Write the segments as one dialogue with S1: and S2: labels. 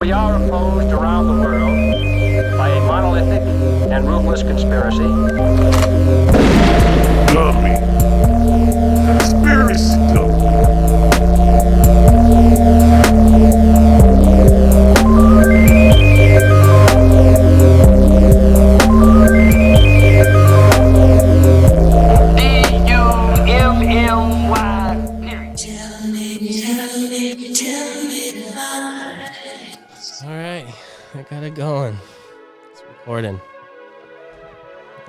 S1: We are opposed around the world by a monolithic and ruthless conspiracy.
S2: Dummy. Conspiracy dummy.
S3: I got it going. It's recording.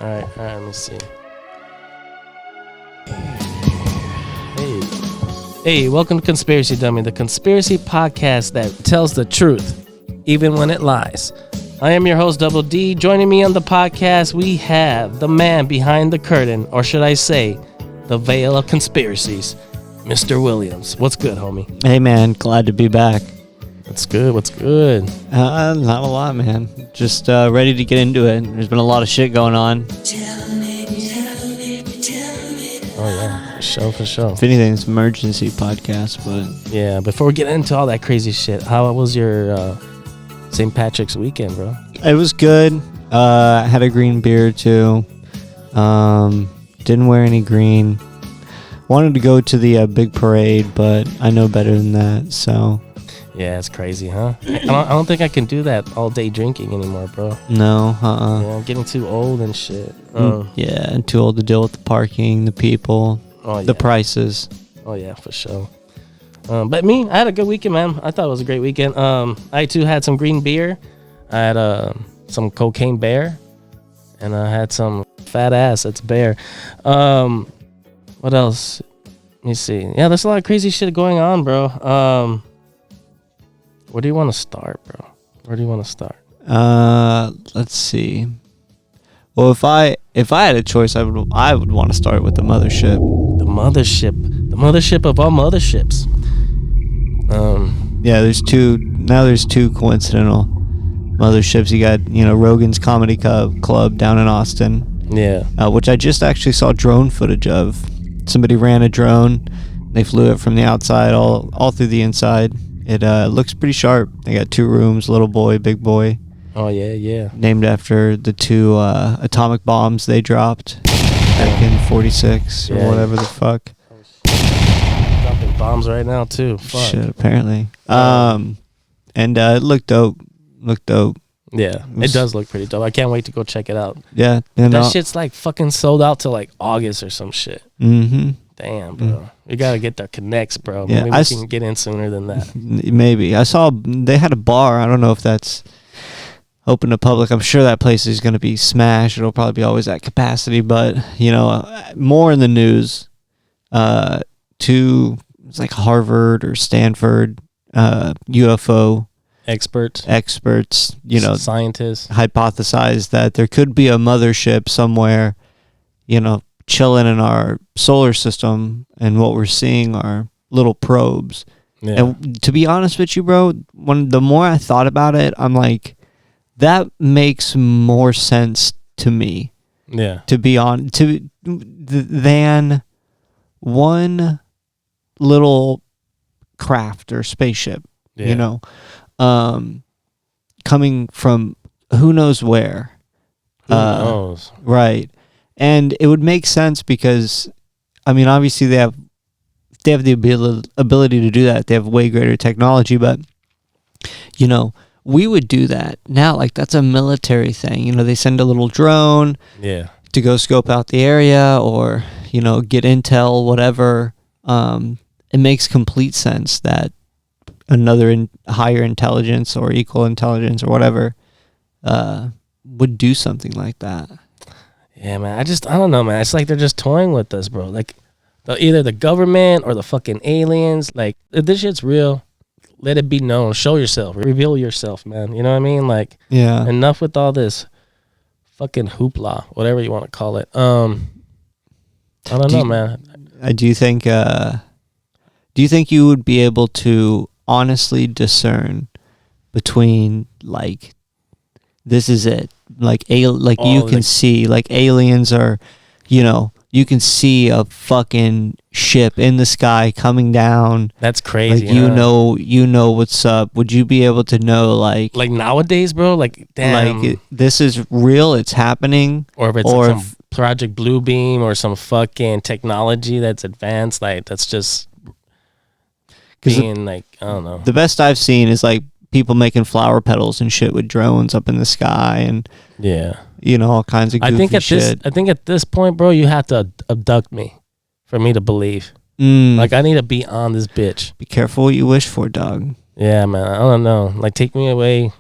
S3: Alright, let me see. Hey, welcome to Conspiracy Dummy, the conspiracy podcast that tells the truth, even when it lies. I am your host, Double D. Joining me on the podcast, we have the man behind the curtain, or should I say, the veil of conspiracies, Mr. Williams. What's good, homie?
S4: Hey, man. Glad to be back.
S3: What's good? What's good?
S4: Not a lot, man. Just ready to get into it. There's been a lot of shit going on.
S3: Oh, yeah. For sure.
S4: If anything, it's an emergency podcast, but...
S3: Yeah, before we get into all that crazy shit, how was your St. Patrick's weekend, bro?
S4: It was good. I had a green beer, too. Didn't wear any green. Wanted to go to the big parade, but I know better than that, so...
S3: Yeah, it's crazy, huh? I don't think I can do that all day drinking anymore, bro.
S4: No,
S3: Yeah, I'm getting too old and shit.
S4: Yeah, and too old to deal with the parking, the people, the prices.
S3: Oh, yeah, for sure. But me, I had a good weekend, man. I thought it was a great weekend. I, too, had some green beer. I had some cocaine bear. And I had some fat ass. That's bear. What else? Let me see. Yeah, there's a lot of crazy shit going on, bro. Where do you want to start, bro? Where do you want to start?
S4: Let's see. Well, if I had a choice, I would want to start with the mothership.
S3: The mothership of all motherships.
S4: Yeah, there's two coincidental motherships. You got, Rogan's Comedy Club down in Austin.
S3: Yeah.
S4: Which I just actually saw drone footage of. Somebody ran a drone. They flew it from the outside all through the inside. It looks pretty sharp. They got 2 rooms, little boy, big boy.
S3: Oh, yeah.
S4: Named after the 2 atomic bombs they dropped back in 46 or whatever the fuck.
S3: Dropping bombs right now, too. Fuck.
S4: Shit, apparently. And it looked dope.
S3: Yeah, it does look pretty dope. I can't wait to go check it out.
S4: Yeah.
S3: That shit's like fucking sold out till like August or some shit.
S4: Mm-hmm.
S3: Damn, bro. You gotta get the connects, bro.
S4: Yeah,
S3: Maybe we can get in sooner than that.
S4: Maybe. I saw they had a bar. I don't know if that's open to public. I'm sure that place is going to be smashed. It'll probably be always at capacity, but, more in the news. 2, it's like Harvard or Stanford UFO experts,
S3: scientists
S4: hypothesize that there could be a mothership somewhere, chilling in our solar system, and what we're seeing are little probes.
S3: Yeah.
S4: And to be honest with you, bro, the more I thought about it, I'm like, that makes more sense to me.
S3: Yeah.
S4: To be on than one little craft or spaceship, coming from who knows where.
S3: Who knows?
S4: Right. And it would make sense because, obviously they have the ability to do that. They have way greater technology, but, we would do that now. Like, that's a military thing. They send a little drone to go scope out the area or, get intel, whatever. It makes complete sense that another higher intelligence or equal intelligence or whatever would do something like that.
S3: Yeah, man. I don't know, man. It's like they're just toying with us, bro. Like, either the government or the fucking aliens. Like, if this shit's real, let it be known. Show yourself. Reveal yourself, man. You know what I mean? Like,
S4: yeah.
S3: Enough with all this fucking hoopla, whatever you want to call it. I don't know, man.
S4: Do you think you would be able to honestly discern between, like, this is it, like you can see, like, aliens are, you you can see a fucking ship in the sky coming down.
S3: That's crazy.
S4: Like, you know what's up. Would you be able to know, like
S3: nowadays, bro? Like, damn.
S4: Like, this is real, it's happening.
S3: Or if it's like some Project Bluebeam or some fucking technology that's advanced, like, that's just being, like, I don't know.
S4: The best I've seen is, like, people making flower petals and shit with drones up in the sky and,
S3: yeah,
S4: you know, all kinds of goofy shit.
S3: I think at this point, bro, you have to abduct me for me to believe. Like, I need to be on this bitch.
S4: Be careful what you wish for, dog.
S3: Yeah, man. I don't know. Like, take me away.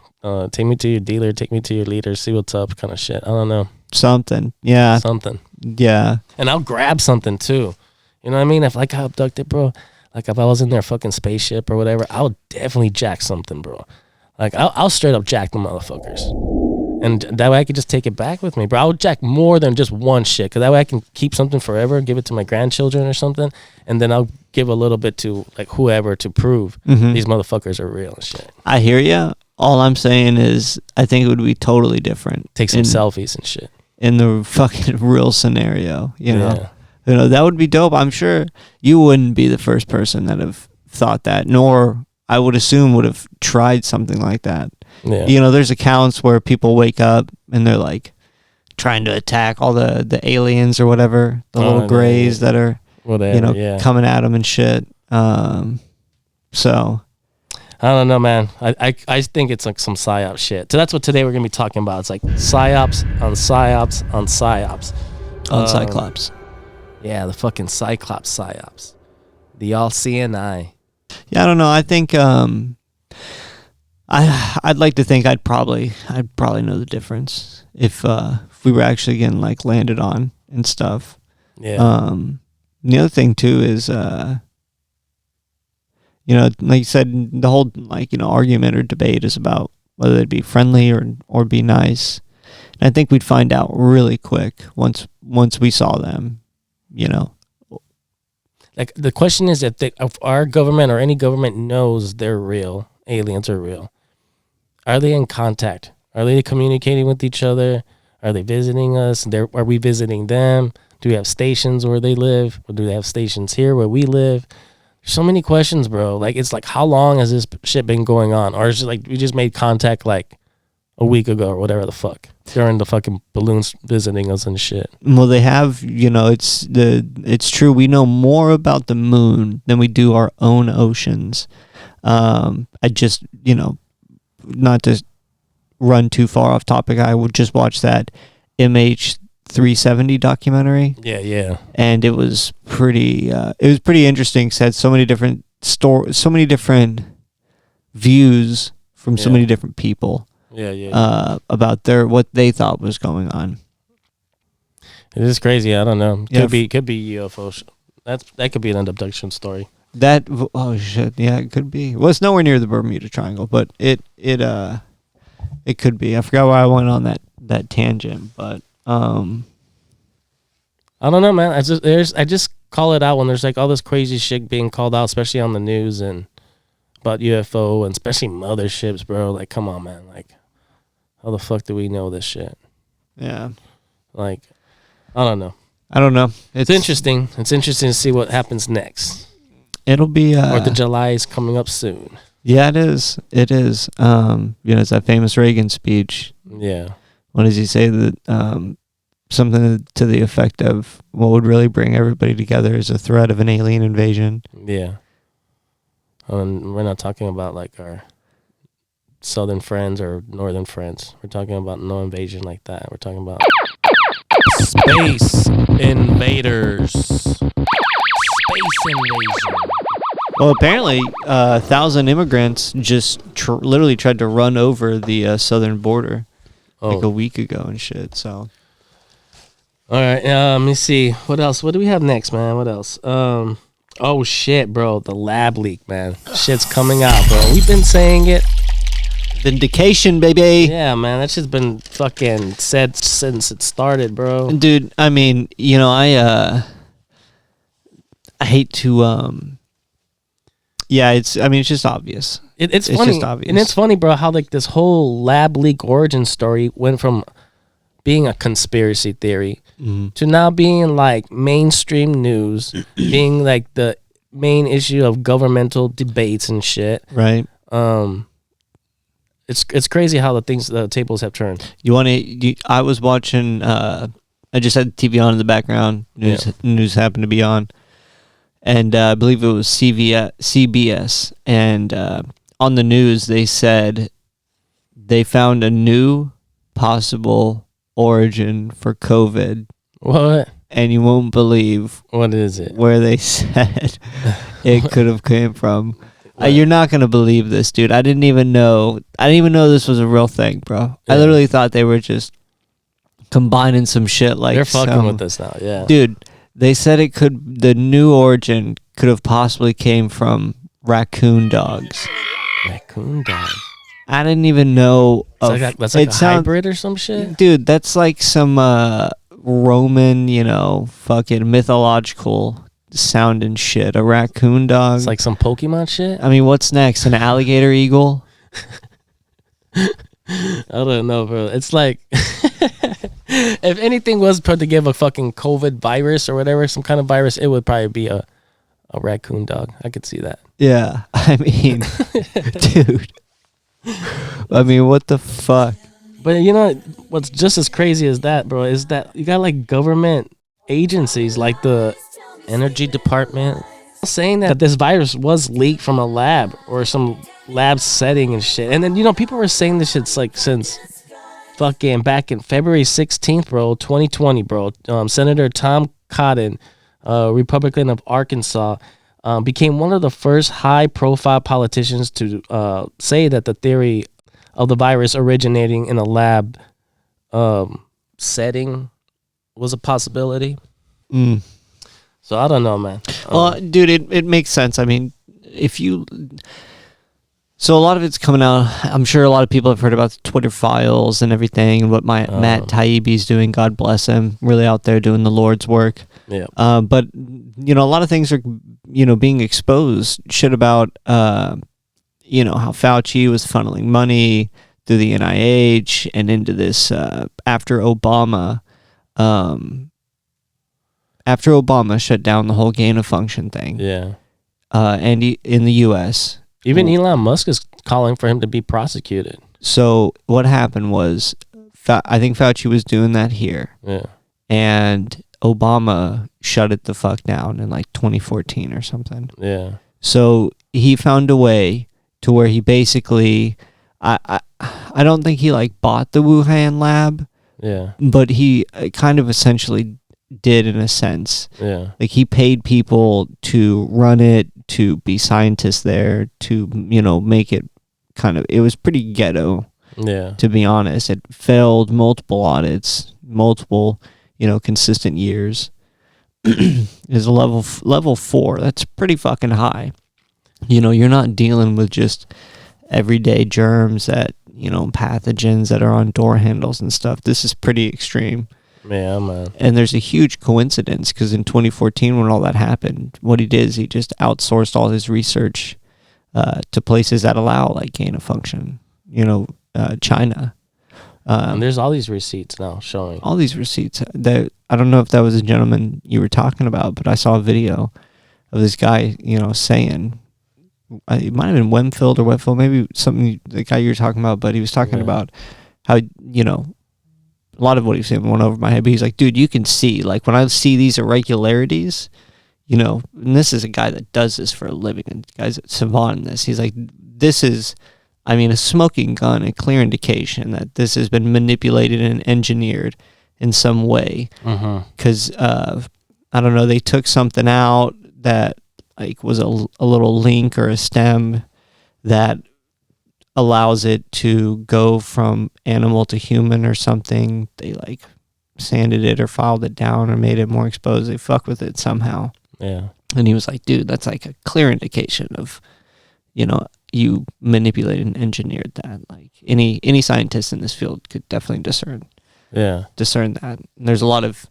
S3: Take me to your dealer. Take me to your leader. See what's up, kind of shit. I don't know.
S4: Something. Yeah.
S3: Something.
S4: Yeah.
S3: And I'll grab something too. You know what I mean? If, like, I abducted, bro, like, if I was in their fucking spaceship or whatever, I would definitely jack something, bro. Like, I'll straight up jack the motherfuckers. And that way I could just take it back with me, bro. I would jack more than just one shit, because that way I can keep something forever, give it to my grandchildren or something, and then I'll give a little bit to, like, whoever to prove these motherfuckers are real and shit.
S4: I hear you. All I'm saying is I think it would be totally different.
S3: Take some selfies and shit.
S4: In the fucking real scenario, you know? Yeah. You know, that would be dope. I'm sure you wouldn't be the first person that have thought that, nor I would assume would have tried something like that. Yeah. You know, there's accounts where people wake up and they're like trying to attack all the aliens or whatever, the little grays that are, whatever, you know, coming at them and shit. So
S3: I don't know, man. I think it's like some psyop shit. So that's what today we're gonna be talking about. It's like psyops on psyops on psyops
S4: on Cyclops.
S3: Yeah, the fucking Cyclops psyops. The all-seeing eye.
S4: Yeah, I don't know. I think I'd like to think I'd probably know the difference if we were actually getting, like, landed on and stuff. Yeah. The other thing too is you know, like you said, the whole, like, you know, argument or debate is about whether they'd be friendly or be nice. And I think we'd find out really quick once we saw them, you know.
S3: Like, the question is if our government or any government knows they're real, aliens are real, are they in contact? Are they communicating with each other? Are they visiting us? Are we visiting them? Do we have stations where they live? Or do they have stations here where we live? There's so many questions, bro. Like, it's like, how long has this shit been going on? Or is it like we just made contact like a week ago or whatever the fuck, during the fucking balloons visiting us and shit?
S4: Well, they have, you know, it's true. We know more about the moon than we do our own oceans. I just, you know, not to run too far off topic, I would just watch that MH370 documentary.
S3: Yeah.
S4: And it was pretty interesting. It had so many different so many different views from so many different people.
S3: Yeah.
S4: About what they thought was going on.
S3: It is crazy. I don't know. Could be UFO. That could be an abduction story.
S4: Oh shit, yeah, it could be. Well, it's nowhere near the Bermuda Triangle, but it could be. I forgot why I went on that tangent, but
S3: I don't know, man. I just call it out when there's like all this crazy shit being called out, especially on the news and about UFO and especially motherships, bro. Like, come on, man. Like, how the fuck do we know this shit?
S4: Yeah.
S3: Like, I don't know.
S4: It's
S3: interesting. It's interesting to see what happens next.
S4: It'll be
S3: 4th of July is coming up soon.
S4: Yeah, it is. It is. You know, it's that famous Reagan speech.
S3: Yeah.
S4: What does he say? That something to the effect of what would really bring everybody together is a threat of an alien invasion.
S3: Yeah. And we're not talking about like our southern friends or northern friends. We're talking about no invasion like that. We're talking about space invaders. Space invasion.
S4: Well, apparently, 1,000 immigrants just literally tried to run over the southern border like a week ago and shit. So,
S3: all right, let me see what else. What do we have next, man? What else? Oh shit, bro, the lab leak, man. Shit's coming out, bro. We've been saying it.
S4: Vindication, baby.
S3: Yeah, man, that shit's been fucking said since it started, bro.
S4: Dude, I mean, you know, I hate to yeah, it's just obvious.
S3: It's funny. Just obvious. And it's funny, bro, how like this whole lab leak origin story went from being a conspiracy theory to now being like mainstream news, being like the main issue of governmental debates and shit.
S4: Right.
S3: It's crazy how the tables have turned.
S4: I was watching. I just had the TV on in the background. News happened to be on, and I believe it was CBS. And on the news, they said they found a new possible origin for COVID.
S3: What?
S4: And you won't believe
S3: what is it?
S4: Where they said it could have came from. You're not gonna believe this, dude. I didn't even know this was a real thing, bro. Yeah. I literally thought they were just combining some shit like
S3: they're fucking with us now. Yeah,
S4: dude. They said the new origin could have possibly came from raccoon dogs.
S3: Raccoon dogs.
S4: I didn't even know.
S3: That's like a hybrid or some shit,
S4: dude. That's like some Roman, fucking mythological sounding shit. A raccoon dog.
S3: It's like some Pokemon shit.
S4: I mean, what's next? An alligator eagle?
S3: I don't know, bro. It's like if anything was put to give a fucking COVID virus or whatever, some kind of virus, it would probably be a raccoon dog. I could see that.
S4: Yeah, I mean, dude. I mean, what the fuck?
S3: But you know what's just as crazy as that, bro, is that you got like government agencies like the energy department saying that this virus was leaked from a lab or some lab setting and shit. And then, people were saying this shit's like since fucking back in February 16th, bro, 2020, bro. Senator Tom Cotton, Republican of Arkansas, became one of the first high-profile politicians to say that the theory of the virus originating in a lab setting was a possibility. So I don't know, man.
S4: Well, dude, it makes sense. I mean, so a lot of it's coming out. I'm sure a lot of people have heard about the Twitter files and everything, and what Matt Taibbi's doing. God bless him, really out there doing the Lord's work.
S3: Yeah.
S4: But a lot of things are being exposed. Shit about how Fauci was funneling money through the NIH and into this after Obama. After Obama shut down the whole gain of function thing.
S3: Yeah.
S4: And in the U.S.
S3: Even Elon Musk is calling for him to be prosecuted.
S4: So what happened was, I think Fauci was doing that here.
S3: Yeah.
S4: And Obama shut it the fuck down in like 2014 or something.
S3: Yeah.
S4: So he found a way to where he basically, I don't think he like bought the Wuhan lab.
S3: Yeah.
S4: But he kind of essentially did in a sense.
S3: Yeah.
S4: Like he paid people to run it, to be scientists there, to make it it was pretty ghetto.
S3: Yeah.
S4: To be honest, it failed multiple audits, multiple consistent years. Is a level 4. That's pretty fucking high. You're not dealing with just everyday germs that pathogens that are on door handles and stuff. This is pretty extreme.
S3: Yeah, man.
S4: And there's a huge coincidence because in 2014, when all that happened, what he did is he just outsourced all his research to places that allow like gain of function. China.
S3: And there's all these receipts now showing.
S4: All these receipts. That I don't know if that was a gentleman you were talking about, but I saw a video of this guy, saying, it might have been Wemfield or Wetfield, maybe something, the guy you were talking about, but he was talking about how, a lot of what he was saying went over my head, but he's like, dude, you can see, like, when I see these irregularities, and this is a guy that does this for a living, and guys that savant in this, he's like, this is, a smoking gun, a clear indication that this has been manipulated and engineered in some way. Because, I don't know, they took something out that, like, was a little link or a stem that allows it to go from animal to human or something. They like sanded it or filed it down or made it more exposed. They fuck with it somehow.
S3: Yeah.
S4: And he was like, dude, that's like a clear indication of, you manipulated and engineered that. Like any scientist in this field could definitely discern that. And there's a lot of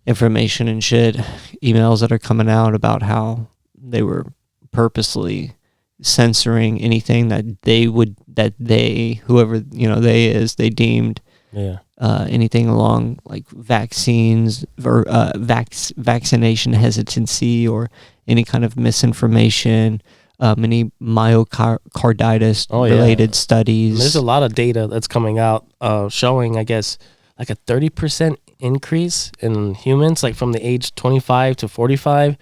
S4: information and shit, emails that are coming out about how they were purposely censoring anything that they deemed anything along like vaccines or vaccination hesitancy or any kind of misinformation, any myocarditis related studies.
S3: There's a lot of data that's coming out showing, I guess, like a 30% increase in humans, like from the age 25 to 45,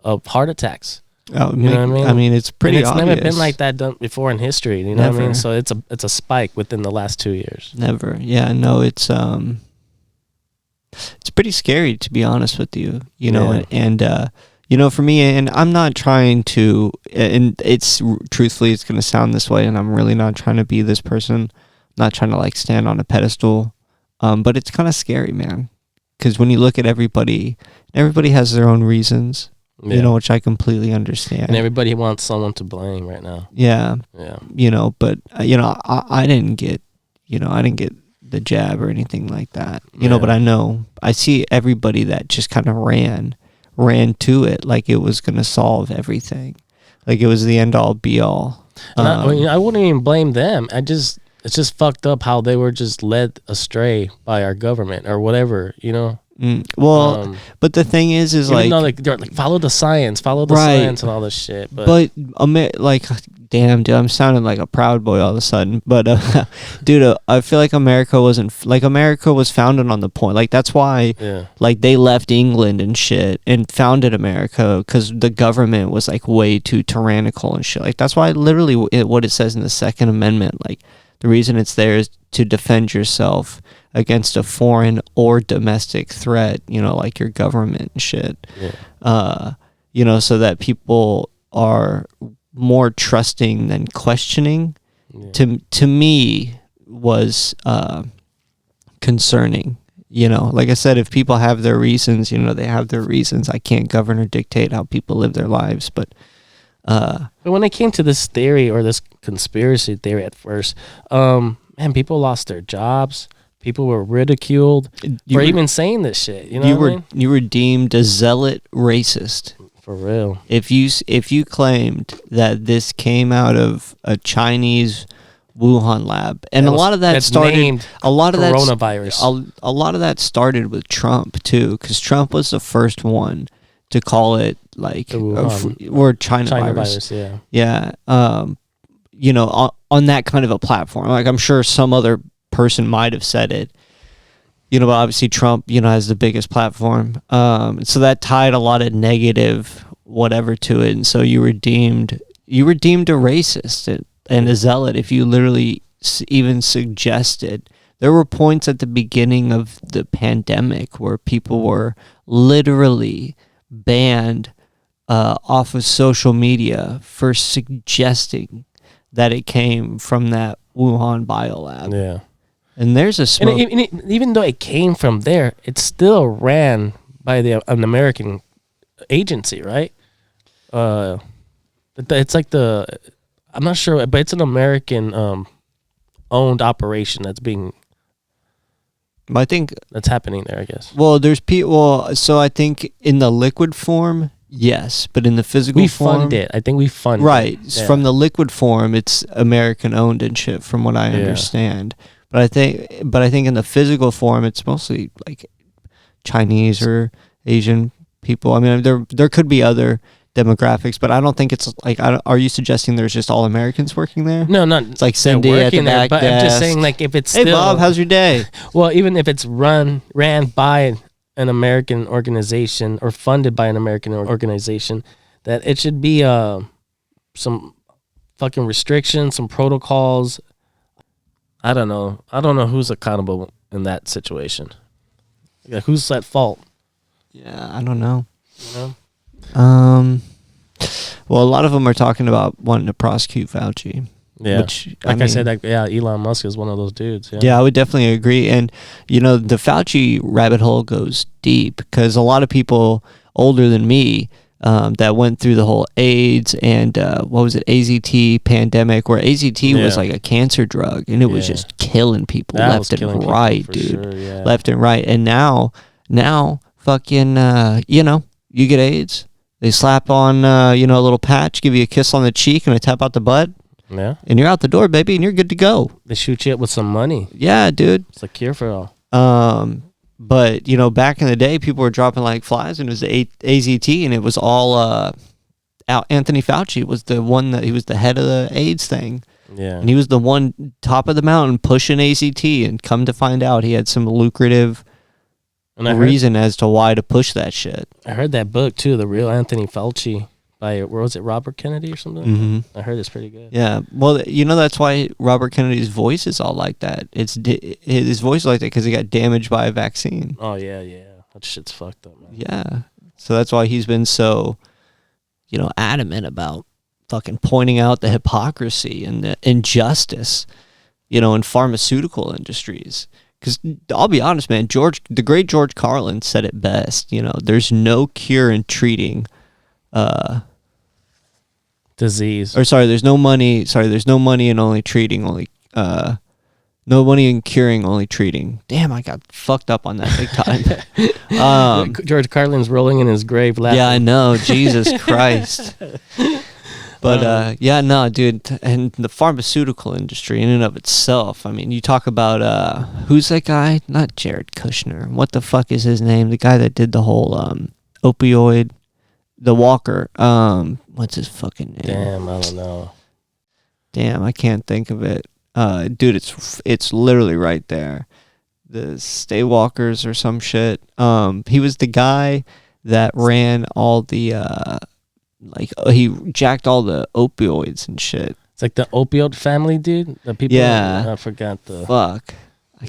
S3: of heart attacks.
S4: Oh,
S3: you know what I mean?
S4: I mean, it's pretty
S3: and it's
S4: obvious.
S3: never been like that done before in history. You know what I mean? So it's a spike within the last 2 years.
S4: Never. Yeah. No. It's pretty scary, to be honest with you. You know, and you know, for me, and I'm not trying to, and it's truthfully, it's going to sound this way, and I'm really not trying to be this person. Not trying to like stand on a pedestal, but it's kind of scary, man. Because when you look at everybody has their own reasons. You know, which I completely understand.
S3: And everybody wants someone to blame right now.
S4: Yeah.
S3: Yeah.
S4: You know, but you know, I didn't get the jab or anything like that. You know, but I see everybody that just kind of ran to it like it was going to solve everything. Like it was the end all be all.
S3: And I wouldn't even blame them. It's just fucked up how they were just led astray by our government or whatever, you know?
S4: Well, but the thing is
S3: even though they're like follow the science and all this shit. But
S4: like, damn, dude, I'm sounding like a Proud Boy all of a sudden. But dude, I feel like America was founded on the point. Like that's why, like they left England and shit and founded America because the government was like way too tyrannical and shit. Like that's why literally what it says in the Second Amendment, like the reason it's there is to defend yourself against a foreign or domestic threat, you know, like your government and shit. You know, so that people are more trusting than questioning. To me was concerning. You know, like I said, if people have their reasons, you know, they have their reasons. I can't govern or dictate how people live their lives, but
S3: when it came to this theory or this conspiracy theory at first, man, people lost their jobs. People were ridiculed for even saying this shit. You know
S4: you were deemed a zealot racist.
S3: For real.
S4: If you claimed that this came out of a Chinese Wuhan lab, and a lot of that started
S3: coronavirus.
S4: A lot of that started with Trump too, because Trump was the first one to call it like or China virus. Yeah. You know, on that kind of a platform. Like I'm sure some other person might have said it, you know, but obviously Trump, you know, has the biggest platform. So that tied a lot of negative whatever to it. And so you were deemed a racist and a zealot if you literally even suggested. There were points at the beginning of the pandemic where people were literally banned off of social media for suggesting that it came from that Wuhan biolab.
S3: Yeah.
S4: And there's a smoke.
S3: And even though it came from there, it still ran by an American agency, right? It's like I'm not sure, but it's an American owned operation that's happening there, I guess.
S4: Well, there's people. So I think in the liquid form, yes, but in the physical form,
S3: we fund it. I think we fund
S4: right.
S3: it. Right.
S4: From the liquid form, it's American owned and shit, from what I understand. But I think in the physical form, it's mostly like Chinese or Asian people. I mean, there could be other demographics, but I don't think it's like. Are you suggesting there's just all Americans working there?
S3: No, not.
S4: It's like Cindy at the back
S3: but
S4: desk.
S3: I'm just saying, like, if it's
S4: hey Bob, how's your day?
S3: Well, even if it's ran by an American organization or funded by an American organization, that it should be some fucking restrictions, some protocols. I don't know who's accountable in that situation. Like, who's at fault?
S4: Yeah, I don't know.
S3: You know?
S4: Well, a lot of them are talking about wanting to prosecute Fauci.
S3: Yeah, which, I said, Elon Musk is one of those dudes.
S4: Yeah, I would definitely agree. And, you know, the Fauci rabbit hole goes deep because a lot of people older than me that went through the whole AIDS and AZT pandemic, where AZT was like a cancer drug and it was just killing people left and right, dude. Sure, left and right. And now fucking, you know, you get AIDS. They slap on, a little patch, give you a kiss on the cheek and a tap out the butt.
S3: Yeah.
S4: and you're out the door, baby, and you're good to go.
S3: They shoot you up with some money.
S4: Yeah, dude.
S3: It's a cure for all.
S4: But you know, back in the day, people were dropping like flies, and it was AZT, and it was all Anthony Fauci was the one that he was the head of the AIDS thing.
S3: Yeah.
S4: And he was the one top of the mountain pushing AZT, and come to find out, he had some lucrative reason as to why to push that shit.
S3: I heard that book too, The Real Anthony Fauci, by where was it, Robert Kennedy or something?
S4: Mm-hmm.
S3: I heard it's pretty good.
S4: Yeah, well, you know that's why Robert Kennedy's voice is all like that. His voice is like that because he got damaged by a vaccine.
S3: Oh yeah, that shit's fucked up, man.
S4: Yeah, so that's why he's been so, you know, adamant about fucking pointing out the hypocrisy and the injustice, you know, in pharmaceutical industries. Because I'll be honest, man, the great George Carlin said it best. You know, there's no cure in treating,
S3: disease.
S4: Or there's no money. There's no money in only treating. No money in curing, only treating. Damn, I got fucked up on that big time.
S3: George Carlin's rolling in his grave laughing.
S4: Yeah, I know. Jesus Christ. But yeah, no, dude, and the pharmaceutical industry in and of itself. I mean, you talk about who's that guy? Not Jared Kushner. What the fuck is his name? The guy that did the whole opioid, the Walker. What's his fucking name?
S3: Damn, I don't know.
S4: Damn, I can't think of it. Dude, it's literally right there. The Stay Walkers or some shit. He was the guy that ran all the he jacked all the opioids and shit.
S3: It's like the opioid family, dude. The people.
S4: Yeah.
S3: I forgot the.
S4: Fuck. I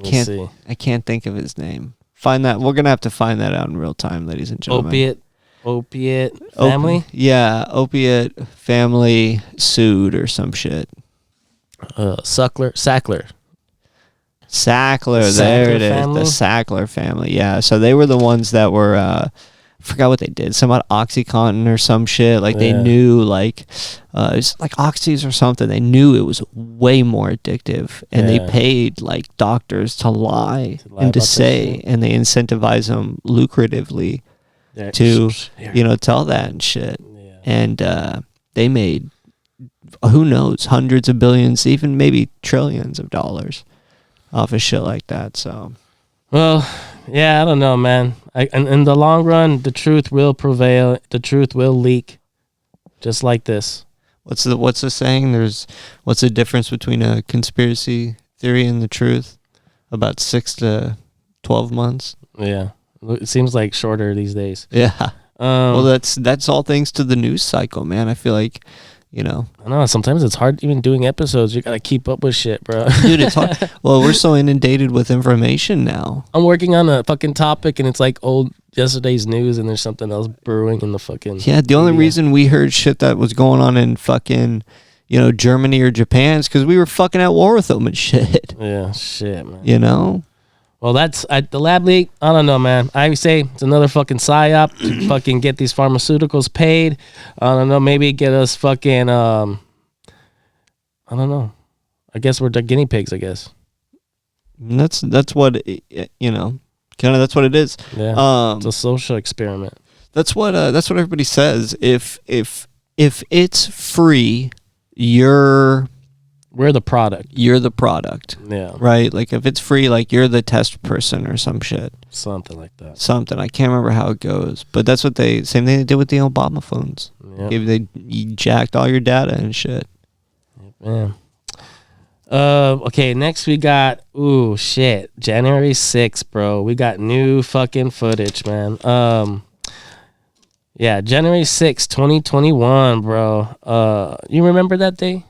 S4: can't think of his name. Find that. We're gonna have to find that out in real time, ladies and gentlemen.
S3: Opiate family.
S4: Opiate family sued or some shit.
S3: Sackler.
S4: There it is.
S3: Family?
S4: The Sackler family. Yeah. So they were the ones that were. I forgot what they did. Some about OxyContin or some shit. Like they knew, like it's like Oxys or something. They knew it was way more addictive, and they paid like doctors to lie and to say, and they incentivized them lucratively to tell that and shit. Yeah. And they made who knows hundreds of billions, even maybe trillions of dollars off of shit like that. So,
S3: well. Yeah, I don't know, man. And in the long run, the truth will prevail. The truth will leak, just like this.
S4: What's the saying? What's the difference between a conspiracy theory and the truth? About 6 to 12 months.
S3: Yeah, it seems like shorter these days.
S4: Yeah. Well, that's all thanks to the news cycle, man. I feel like. You know,
S3: I know sometimes it's hard even doing episodes. You gotta keep up with shit, bro.
S4: Dude, it's hard. Well, we're so inundated with information now.
S3: I'm working on a fucking topic, and it's like old yesterday's news, and there's something else brewing in the fucking.
S4: Yeah, the only reason we heard shit that was going on in fucking, Germany or Japan is because we were fucking at war with them and shit.
S3: Yeah, shit, man.
S4: You know.
S3: Well, that's the lab leak. I don't know, man. I say it's another fucking psyop to fucking get these pharmaceuticals paid. I don't know. Maybe get us fucking. I don't know. I guess we're the guinea pigs. I guess.
S4: And that's what kind of that's what it is.
S3: Yeah. It's a social experiment.
S4: That's what everybody says. If it's free, we're the product. You're the product.
S3: Yeah.
S4: Right? Like, if it's free, like, you're the test person or some shit.
S3: Something like that.
S4: Something. I can't remember how it goes. But that's what same thing they did with the Obama phones.
S3: Yep.
S4: They jacked all your data and shit.
S3: Man. Okay, next we got, January 6th, bro. We got new fucking footage, man. Yeah, January 6th, 2021, bro. You remember that day?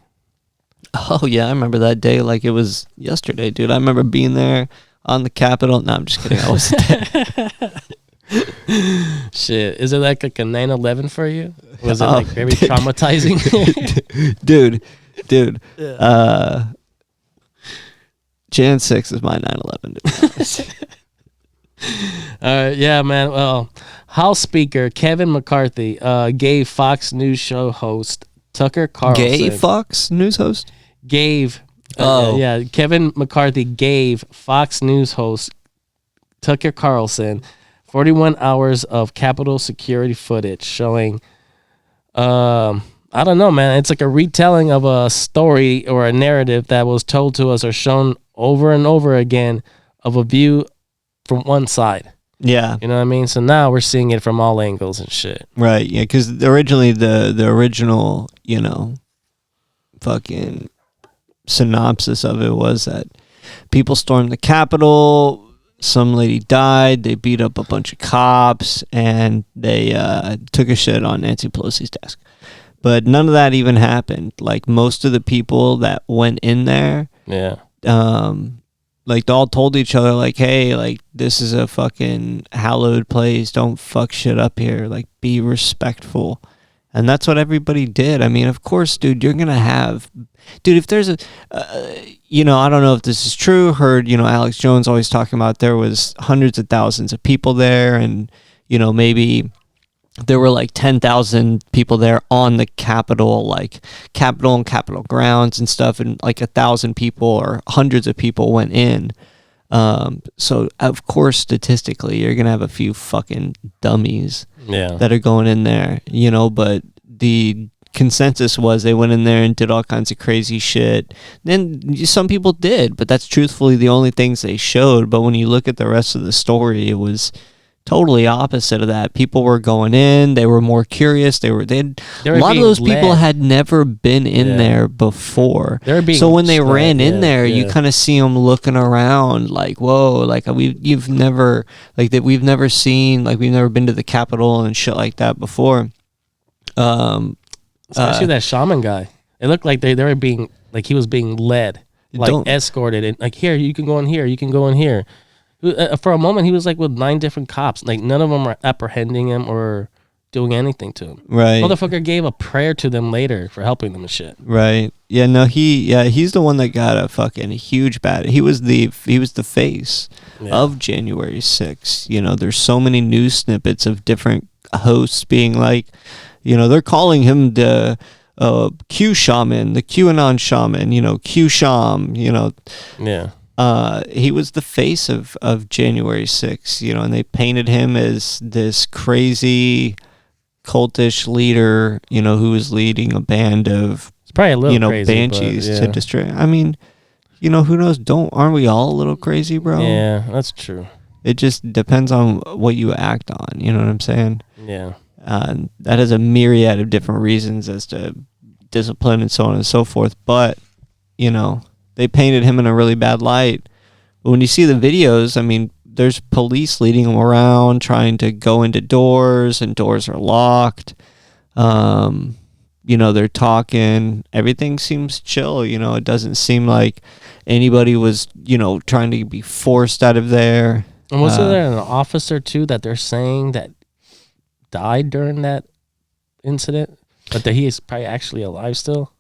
S4: Oh, yeah, I remember that day like it was yesterday, dude. I remember being there on the Capitol. No, I'm just kidding. I wasn't there.
S3: Shit. Is it like a 9/11 for you? Was it like very traumatizing?
S4: Dude. Yeah. Jan 6 is my 9/11, dude.
S3: Yeah, man. Well, House Speaker Kevin McCarthy gave Fox News show host Tucker Carlson.
S4: Gay Fox News host?
S3: Kevin McCarthy gave Fox News host Tucker Carlson 41 hours of Capitol security footage showing, I I don't know, man. It's like a retelling of a story or a narrative that was told to us or shown over and over again of a view from one side.
S4: Yeah.
S3: You know what I mean? So now we're seeing it from all angles and shit.
S4: Right. Yeah. Because originally the original, you know, fucking synopsis of it was that people stormed the Capitol. Some lady died. They beat up a bunch of cops, and they took a shit on Nancy Pelosi's desk. But none of that even happened. Like, most of the people that went in there,
S3: Yeah.
S4: like, they all told each other, like, hey, like, this is a fucking hallowed place. Don't fuck shit up here. Like, be respectful. And that's what everybody did. I mean, of course, dude, you're going to have... Dude, if there's a... you know, I don't know if this is true. Heard, you know, Alex Jones always talking about there was hundreds of thousands of people there. And, you know, maybe there were like 10,000 people there on the Capitol, like Capitol and Capitol grounds and stuff. And like 1,000 people or hundreds of people went in. So, of course, statistically, you're going to have a few fucking dummies that are going in there, you know, but the consensus was they went in there and did all kinds of crazy shit. Then some people did, but that's truthfully the only things they showed. But when you look at the rest of the story, it was totally opposite of that. People were going in, they were more curious, they were a lot of those people had never been in there before. So when they ran in there, you kind of see them looking around like, whoa, like we've never seen, like we've never been to the Capitol and shit like that before.
S3: Especially that shaman guy. It looked like they were being, like he was being led, like escorted, and like, here, you can go in here, you can go in here. For a moment, he was like with 9 different cops. Like, none of them were apprehending him or doing anything to him.
S4: Right.
S3: Motherfucker gave a prayer to them later for helping them and shit.
S4: Right. Yeah, no, he's the one that got a fucking huge bad. He was the face of January 6th. You know, there's so many news snippets of different hosts being like, you know, they're calling him the Q shaman, the QAnon shaman, you know, Q Sham, you know.
S3: Yeah.
S4: He was the face of January 6th, you know, and they painted him as this crazy cultish leader, you know, who was leading a band of,
S3: it's probably a little,
S4: you know,
S3: crazy,
S4: banshees to destroy. I mean, you know, who knows? Aren't we all a little crazy, bro?
S3: Yeah, that's true.
S4: It just depends on what you act on. You know what I'm saying?
S3: Yeah.
S4: That has a myriad of different reasons as to discipline and so on and so forth. But, you know, they painted him in a really bad light. But when you see the videos, I mean, there's police leading him around, trying to go into doors, and doors are locked. You know, they're talking. Everything seems chill. You know, it doesn't seem like anybody was, you know, trying to be forced out of there.
S3: And was there an officer, too, that they're saying that died during that incident? But that he is probably actually alive still?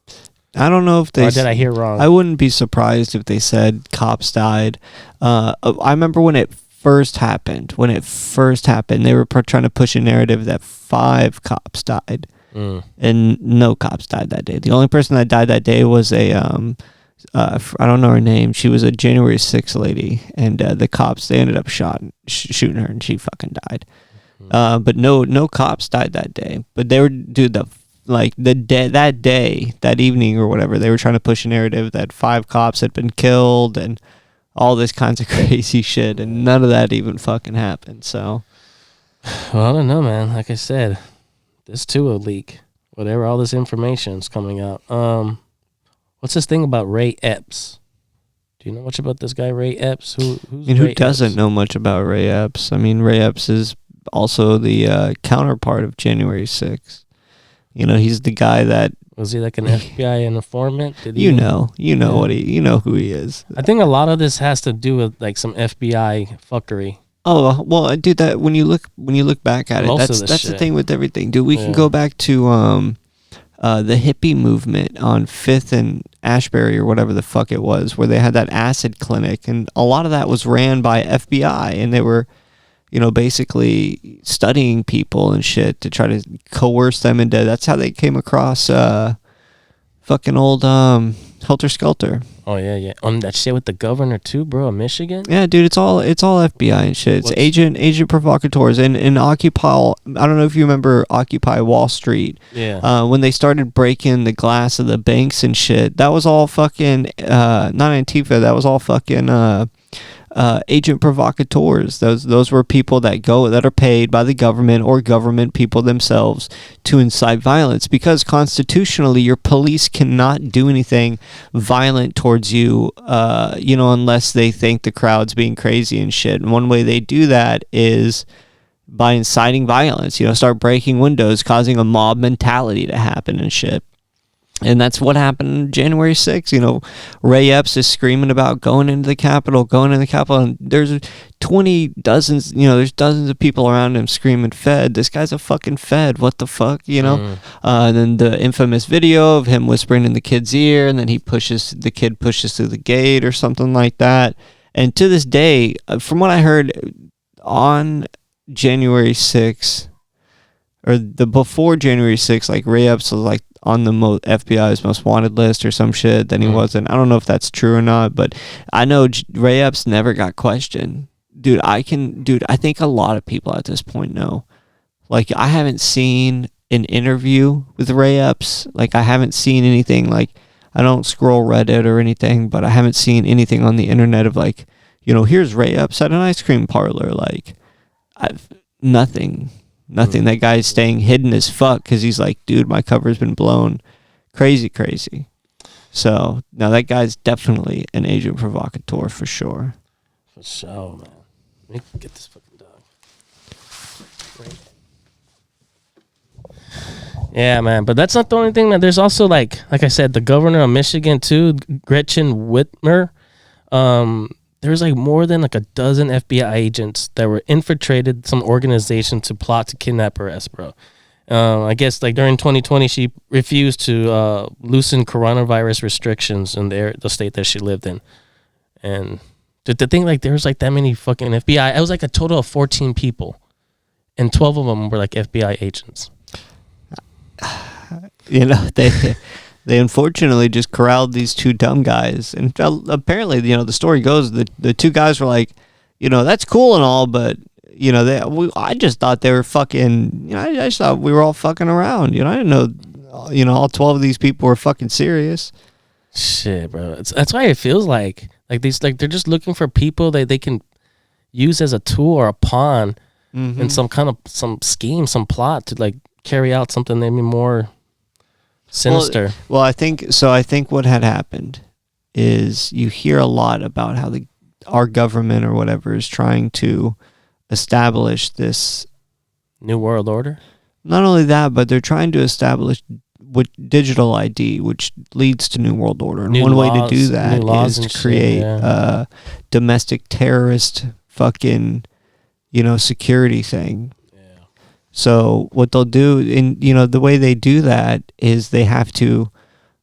S4: I don't know if they...
S3: Or did I hear wrong?
S4: I wouldn't be surprised if they said cops died. I remember when it first happened. They were trying to push a narrative that 5 cops died. And no cops died that day. The only person that died that day was a... I don't know her name. She was a January 6th lady. And the cops, they ended up shooting her, and she fucking died. But no cops died that day. But they were... Dude, that evening or whatever, they were trying to push a narrative that 5 cops had been killed and all this kinds of crazy shit, and none of that even fucking happened. So,
S3: well, I don't know, man. Like I said, this too will leak. Whatever, all this information is coming out. What's this thing about Ray Epps? Do you know much about this guy, Ray Epps? Who
S4: doesn't know much about Ray Epps? I mean, Ray Epps is also the counterpart of January 6th. You know, he's the guy that...
S3: Was he like an FBI informant?
S4: You know who he is.
S3: I think a lot of this has to do with like some FBI fuckery.
S4: Oh, well, dude, that when you look back at it, that's the thing with everything. Dude, we can go back to the hippie movement on 5th and Ashbury or whatever the fuck it was, where they had that acid clinic, and a lot of that was ran by FBI, and they were, you know, basically studying people and shit to try to coerce them into... That's how they came across fucking old... Helter Skelter.
S3: Oh yeah. On that shit with the governor too, bro, of Michigan.
S4: Yeah, dude, it's all FBI and shit. It's agent provocateurs and Occupy. I don't know if you remember Occupy Wall Street.
S3: Yeah.
S4: When they started breaking the glass of the banks and shit, that was all fucking not Antifa. That was all fucking agent provocateurs. Those were people that are paid by the government or government people themselves to incite violence, because constitutionally your police cannot do anything violent towards you, unless they think the crowd's being crazy and shit. And one way they do that is by inciting violence, start breaking windows, causing a mob mentality to happen and shit. And that's what happened January 6th. Ray Epps is screaming about going into the Capitol, and there's there's dozens of people around him screaming, "Fed, this guy's a fucking Fed, what the fuck," And then the infamous video of him whispering in the kid's ear, and then the kid pushes through the gate or something like that. And to this day, from what I heard on January 6th, or before January 6th, like Ray Epps was like on the FBI's most wanted list or some shit. Then he wasn't. I don't know if that's true or not, but I know Ray Epps never got questioned. Dude, I think a lot of people at this point know. Like, I haven't seen an interview with Ray Epps. Like, I haven't seen anything. Like, I don't scroll Reddit or anything, but I haven't seen anything on the internet of like, here's Ray Epps at an ice cream parlor. Like, nothing. That guy's staying hidden as fuck because he's like, dude, my cover's been blown crazy. So, now that guy's definitely an agent provocateur for sure.
S3: For sure, man. Let me get this fucking dog. Yeah, man. But that's not the only thing, man. There's also, like I said, the governor of Michigan, too, Gretchen Whitmer. There's like more than like a dozen FBI agents that were infiltrated some organization to plot to kidnap her ass, bro. I guess like during 2020, she refused to loosen coronavirus restrictions in the state that she lived in. And to think like there was like that many fucking FBI, it was like a total of 14 people, and 12 of them were like FBI agents.
S4: They unfortunately just corralled these two dumb guys. And apparently, the story goes the two guys were like, that's cool and all, but, I just thought they were fucking, I just thought we were all fucking around. I didn't know, all 12 of these people were fucking serious.
S3: Shit, bro. That's why it feels like these, like they're just looking for people that they can use as a tool or a pawn in some scheme, some plot to like carry out something maybe more sinister.
S4: Well, I think what had happened is you hear a lot about how our government or whatever is trying to establish this
S3: New World Order.
S4: Not only that, but they're trying to establish digital ID, which leads to New World Order. And one way to do that is to create a domestic terrorist fucking, security thing. So what they'll do, the way they do that is they have to,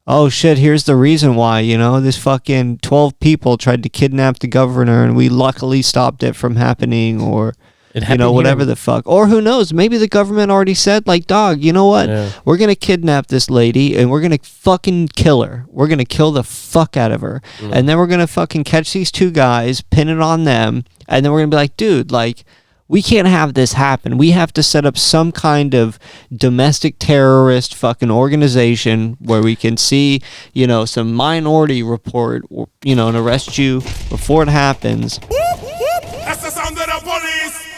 S4: oh shit, here's the reason why, this fucking 12 people tried to kidnap the governor and we luckily stopped it from happening, or, whatever the fuck. Or who knows, maybe the government already said, like, dog, you know what? Yeah. We're going to kidnap this lady and we're going to fucking kill her. We're going to kill the fuck out of her. And then we're going to fucking catch these two guys, pin it on them, and then we're going to be like, dude, like, we can't have this happen. We have to set up some kind of domestic terrorist fucking organization where we can see, some Minority Report, and arrest you before it happens.
S2: That's the sound of the police.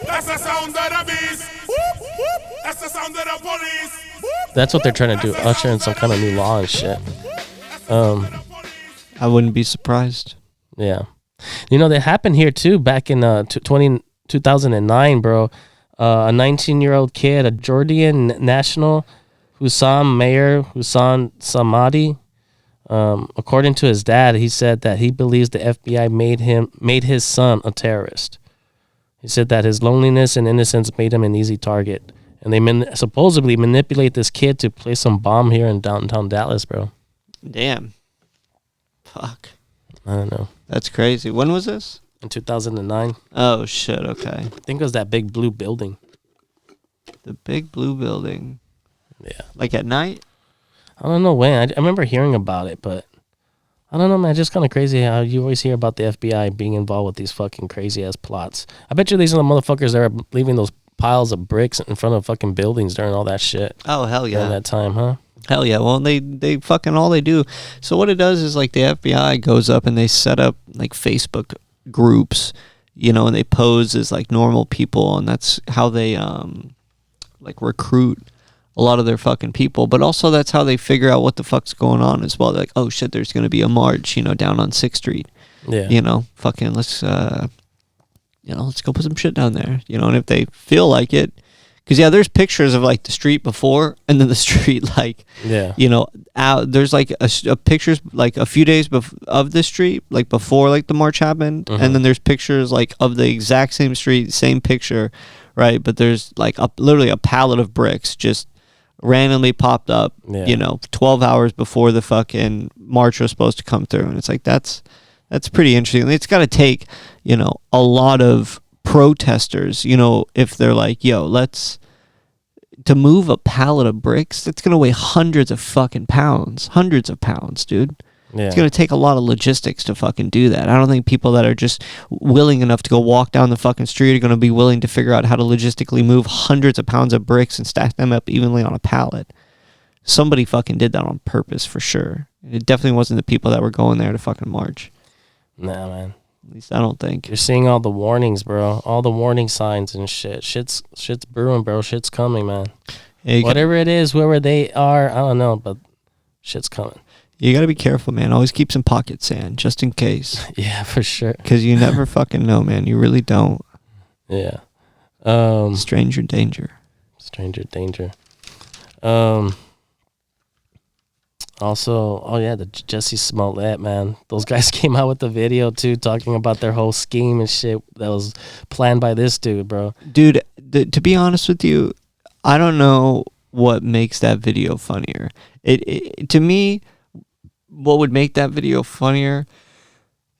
S2: That's the sound of the beast. That's the sound of the police.
S3: That's what they're trying to do, usher in some kind of new law and shit.
S4: I wouldn't be surprised.
S3: Yeah. That happened here too back in 2009, bro. A 19-year-old kid, a Jordan national, Hussam Mayer Hussan Samadi. According to his dad, he said that he believes the FBI made his son a terrorist. He said that his loneliness and innocence made him an easy target, and they supposedly manipulate this kid to place some bomb here in downtown Dallas, bro.
S4: Damn. Fuck.
S3: I don't know.
S4: That's crazy. When was this?
S3: In 2009.
S4: Oh, shit, okay.
S3: I think it was that big blue building.
S4: The big blue building.
S3: Yeah.
S4: Like at night?
S3: I don't know when. I remember hearing about it, but I don't know, man. Just kind of crazy how you always hear about the FBI being involved with these fucking crazy ass plots. I bet you these are the motherfuckers that are leaving those piles of bricks in front of fucking buildings during all that shit.
S4: Oh, hell yeah.
S3: During that time, huh?
S4: Hell yeah. Well, they fucking all they do. So what it does is like the FBI goes up and they set up like Facebook groups, you know, and they pose as like normal people, and that's how they like recruit a lot of their fucking people. But also that's how they figure out what the fuck's going on as well. They're like, oh shit, there's gonna be a march, you know, down on 6th Street.
S3: Yeah.
S4: You know, fucking let's let's go put some shit down there. You know, and if they feel like it. Because, yeah, there's pictures of, like, the street before and then the street, like, you know, out. There's, like, a pictures, like, a few days of the street, like, before, like, the march happened. And then there's pictures, like, of the exact same street, same picture, right? But there's, like, literally a pallet of bricks just randomly popped up, you know, 12 hours before the fucking march was supposed to come through. And it's like, that's pretty interesting. It's got to take, you know, a lot of protesters, you know, if they're like, yo, to move a pallet of bricks, that's gonna weigh hundreds of pounds, dude. It's gonna take a lot of logistics to fucking do that. I don't think people that are just willing enough to go walk down the fucking street are gonna be willing to figure out how to logistically move hundreds of pounds of bricks and stack them up evenly on a pallet. Somebody fucking did that on purpose for sure. It definitely wasn't the people that were going there to fucking march.
S3: Nah, man.
S4: At least I don't think.
S3: You're seeing all the warnings, bro. All the warning signs and shit. Shit's brewing, bro. Shit's coming, man. Yeah, whatever it is, whoever they are, I don't know, but shit's coming.
S4: You got to be careful, man. Always keep some pocket sand, just in case.
S3: Yeah, for sure.
S4: Because you never fucking know, man. You really don't.
S3: Yeah.
S4: Stranger danger.
S3: Stranger danger. Also, oh yeah, the Jesse Smollett, man. Those guys came out with the video too, talking about their whole scheme and shit that was planned by this dude, bro.
S4: Dude, to be honest with you, I don't know what makes that video funnier. It to me, what would make that video funnier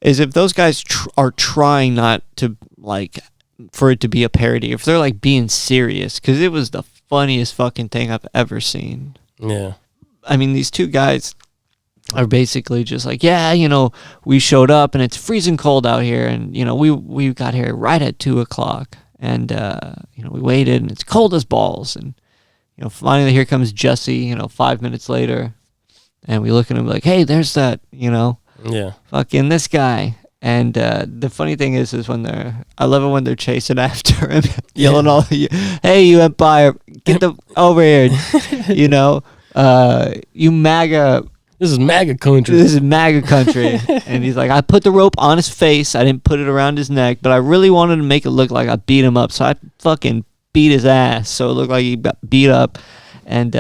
S4: is if those guys are trying not to, like, for it to be a parody. If they're, like, being serious, because it was the funniest fucking thing I've ever seen.
S3: Yeah.
S4: I mean, these two guys are basically just like, yeah, you know, we showed up and it's freezing cold out here, and, you know, we got here right at 2:00, and, you know, we waited and it's cold as balls, and, you know, finally here comes Jesse, you know, 5 minutes later, and we look at him like, hey, there's that, you know, fucking this guy. And the funny thing is when I love it when they're chasing after him, yelling all, hey, you Empire, get over here, you know. You MAGA.
S3: This is MAGA country.
S4: This is MAGA country. And he's like, I put the rope on his face. I didn't put it around his neck, but I really wanted to make it look like I beat him up. So I fucking beat his ass. So it looked like he got beat up. And,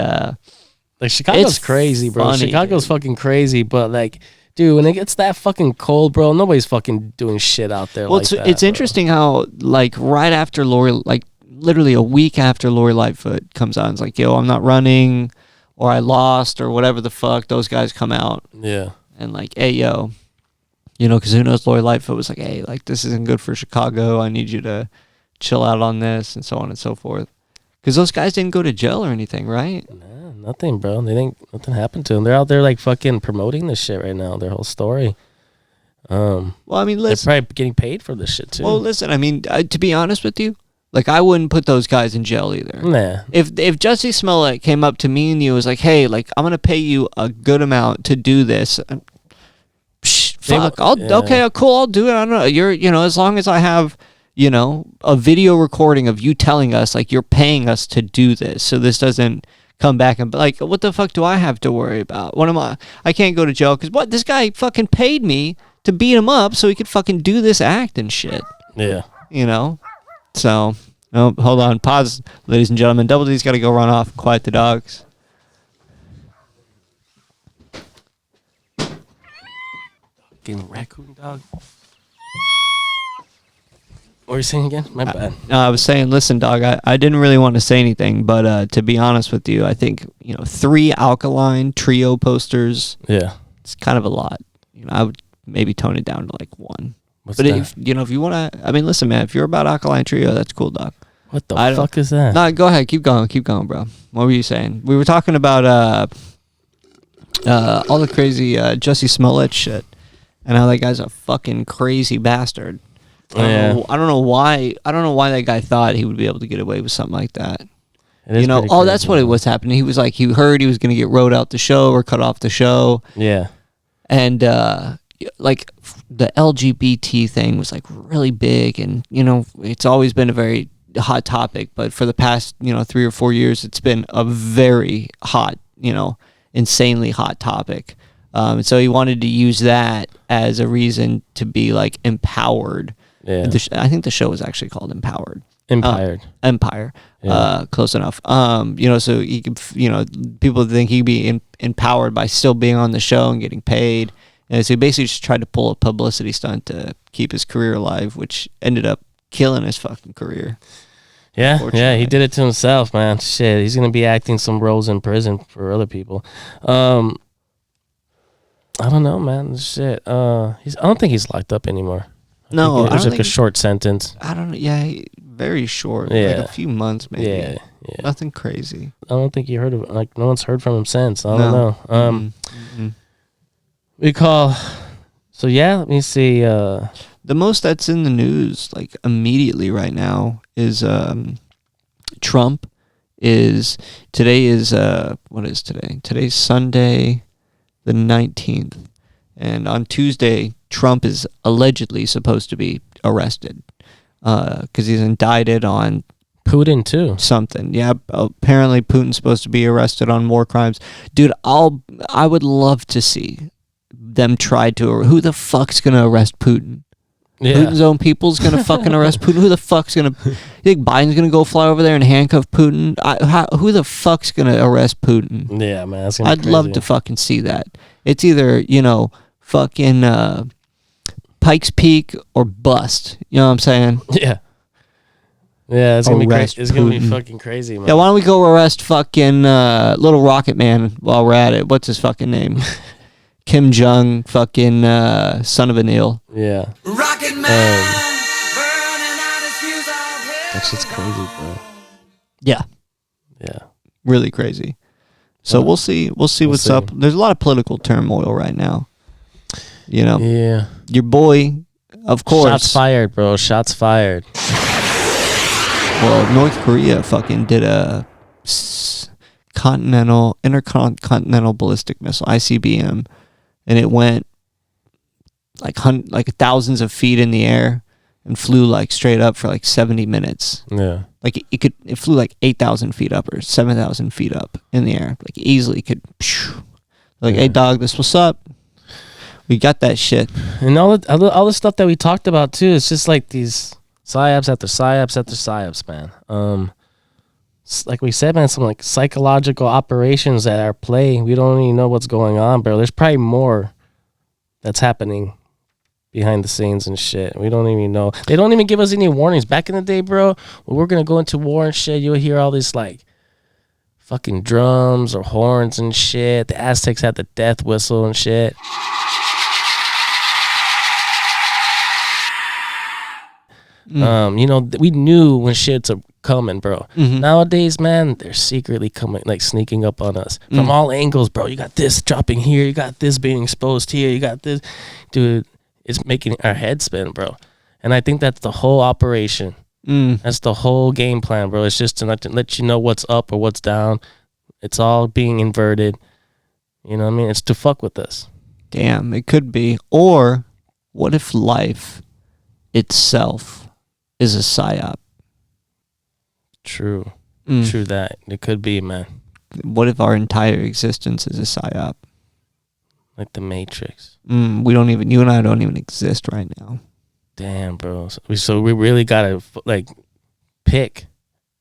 S3: like, Chicago's crazy, bro.
S4: Funny,
S3: Chicago's fucking crazy, but, like, dude, when it gets that fucking cold, bro, nobody's fucking doing shit out there.
S4: Well,
S3: like that,
S4: it's interesting how, like, right after literally a week after Lori Lightfoot comes out and is like, yo, I'm not running, or I lost, or whatever the fuck, those guys come out.
S3: Yeah.
S4: And like, hey, yo, you know, because who knows, Lori Lightfoot was like, hey, like, this isn't good for Chicago. I need you to chill out on this, and so on and so forth. Because those guys didn't go to jail or anything, right?
S3: Nah, nothing, bro. They think nothing happened to them. They're out there, like, fucking promoting this shit right now, their whole story.
S4: Well, I mean, listen.
S3: They're probably getting paid for this shit, too.
S4: Well, listen, I mean, to be honest with you, like, I wouldn't put those guys in jail either.
S3: Nah.
S4: If Jesse Smollett came up to me and you was like, hey, like, I'm going to pay you a good amount to do this. Fuck. Okay, cool. I'll do it. I don't know. You know, as long as I have, you know, a video recording of you telling us, like, you're paying us to do this, so this doesn't come back and be like, what the fuck do I have to worry about? What am I can't go to jail because what? This guy fucking paid me to beat him up so he could fucking do this act and shit.
S3: Yeah.
S4: You know? So, oh, hold on. Pause, ladies and gentlemen. Double D's got to go run off and quiet the dogs.
S3: Fucking raccoon dog. What were you saying again? My bad.
S4: No, I was saying, listen, dog, I didn't really want to say anything, but to be honest with you, I think, you know, 3 Alkaline Trio posters.
S3: Yeah.
S4: It's kind of a lot. You know, I would maybe tone it down to like 1.
S3: What's
S4: but
S3: that?
S4: if you know, if you want to, I mean, listen, man, if you're about Alkaline Trio, that's cool, dog.
S3: What the fuck is that?
S4: No, go ahead, keep going, bro. What were you saying? We were talking about all the crazy Jussie Smollett shit, and how that guy's a fucking crazy bastard. I don't know why that guy thought he would be able to get away with something like that. You know, that's what it was happening. He was like, he heard he was going to get rode out the show or cut off the show.
S3: Yeah.
S4: And like the LGBT thing was like really big, and you know, it's always been a very hot topic, but for the past 3 or 4 years, it's been a very hot, insanely hot topic. And so he wanted to use that as a reason to be like empowered.
S3: Yeah.
S4: I think the show was actually called Empowered. Empire.
S3: Yeah.
S4: Close enough. So he could, people think he'd be empowered by still being on the show and getting paid. And so he basically just tried to pull a publicity stunt to keep his career alive, which ended up killing his fucking career.
S3: Yeah, he did it to himself, man. Shit, he's gonna be acting some roles in prison for other people. I don't know, man. Shit. I don't think he's locked up anymore.
S4: No,
S3: it was like a short sentence.
S4: I don't know. Yeah, very short.
S3: Yeah.
S4: Like a few months, maybe.
S3: Yeah.
S4: Nothing crazy.
S3: I don't think you heard of like no one's heard from him since. I don't know. We call. So yeah, let me see.
S4: The most that's in the news, like immediately right now, is Trump is today is what is today? Today's Sunday, the 19th, and on Tuesday, Trump is allegedly supposed to be arrested because he's indicted on
S3: Putin too.
S4: Something. Yeah, apparently Putin's supposed to be arrested on war crimes. Dude, I would love to see them try to. Who the fuck's gonna arrest Putin? Yeah. Putin's own people's gonna fucking arrest Putin. Who the fuck's gonna? You think Biden's gonna go fly over there and handcuff Putin? Who the fuck's gonna arrest Putin?
S3: Yeah, man.
S4: I'd love to fucking see that. It's either fucking Pikes Peak or bust. You know what I'm saying?
S3: Yeah. Yeah, it's gonna be crazy. It's gonna be fucking crazy, man.
S4: Yeah, why don't we go arrest fucking Little Rocket Man while we're at it? What's his fucking name? Kim Jong, fucking son of a Neil.
S3: Yeah.
S5: Rocket Man, burning out his fuse off here.
S3: That shit's crazy, bro.
S4: Yeah.
S3: Yeah.
S4: Really crazy. So we'll see. We'll see what's up. There's a lot of political turmoil right now.
S3: Yeah.
S4: Your boy, of course.
S3: Shots fired, bro. Shots fired.
S4: Well, North Korea fucking did a intercontinental ballistic missile, ICBM, and it went like thousands of feet in the air and flew like straight up for like 70 minutes.
S3: Yeah.
S4: Like it flew like 8,000 feet up or 7,000 feet up in the air. Like easily could. Like, hey dog, this what's up? We got that shit.
S3: And all the stuff that we talked about too. It's just like these psyops after psyops after psyops, man. Like we said, man, some like psychological operations that are play. We don't even know what's going on, bro. There's probably more that's happening behind the scenes and shit. We don't even know. They don't even give us any warnings. Back in the day, bro, when we're gonna go into war and shit, you'll hear all these like fucking drums or horns and shit. The Aztecs had the death whistle and shit. We knew when shit's coming, bro. Mm-hmm. Nowadays, man, they're secretly coming, like sneaking up on us from all angles, bro. You got this dropping here, you got this being exposed here, you got this, dude. It's making our head spin, bro. And I think that's the whole operation. That's the whole game plan, bro. It's just to let you know what's up or what's down. It's all being inverted. You know what I mean? It's to fuck with us.
S4: Damn, it could be. Or what if life itself is a psyop?
S3: True. True that. It could be, man.
S4: What if our entire existence is a psyop?
S3: Like the Matrix.
S4: You and I don't even exist right now.
S3: Damn, bro. So we really gotta like pick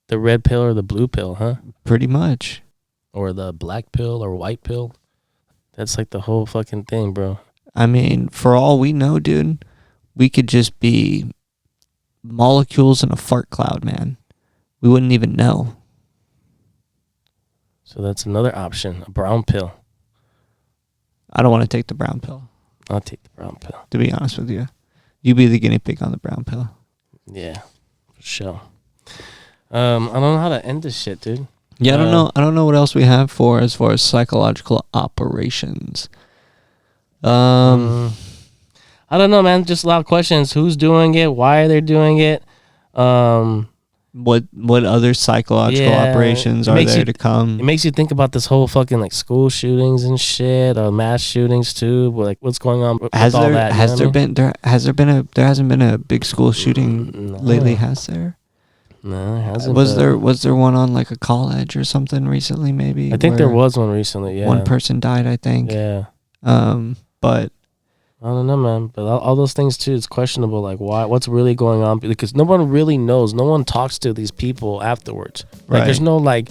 S3: the red pill or the blue pill, huh?
S4: Pretty much.
S3: Or the black pill or white pill. That's like the whole fucking thing, bro.
S4: I mean, for all we know, dude, we could just be molecules in a fart cloud, man. We wouldn't even know.
S3: So that's another option, a brown pill.
S4: I don't want to take the brown pill.
S3: I'll take the brown pill.
S4: To be honest with you. You be the guinea pig on the brown pill.
S3: Yeah, for sure. I don't know how to end this shit, dude.
S4: Yeah, I don't know what else we have for as far as psychological operations.
S3: I don't know, man. Just a lot of questions. Who's doing it? Why are they doing it?
S4: What other psychological operations are there to come?
S3: It makes you think about this whole fucking like school shootings and shit, mass shootings too. But like, what's going on with all that?
S4: There hasn't been a big school shooting lately, has there?
S3: No, it hasn't.
S4: Was there one on like a college or something recently? Maybe
S3: I think there was one recently. Yeah,
S4: one person died. I think.
S3: Yeah.
S4: But
S3: I don't know, man. But all those things too, it's questionable. Like, what's really going on? Because no one really knows. No one talks to these people afterwards. Like, there's no like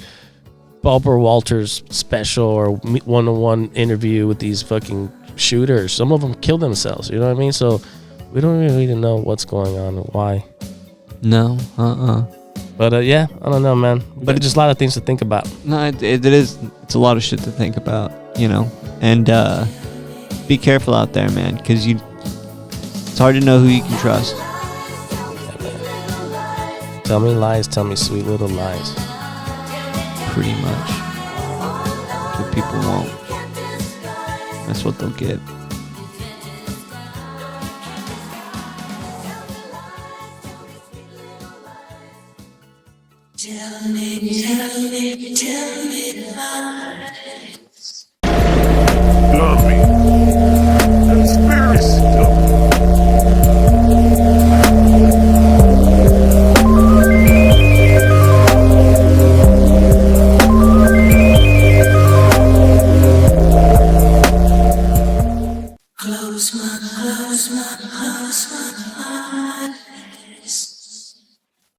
S3: Barbara Walters special or one-on-one interview with these fucking shooters. Some of them kill themselves. You know what I mean? So we don't really know what's going on and why.
S4: No.
S3: But yeah, I don't know, man. But it's just a lot of things to think about.
S4: No, it is. It's a lot of shit to think about, you know. And be careful out there, man, because it's hard to know who you can trust.
S3: Yeah, man. Tell me lies, tell me sweet little lies.
S4: Pretty much. That's what people want. That's what they'll get.
S5: Tell me lies.
S2: Love me. Conspiracy.
S5: Close my eyes.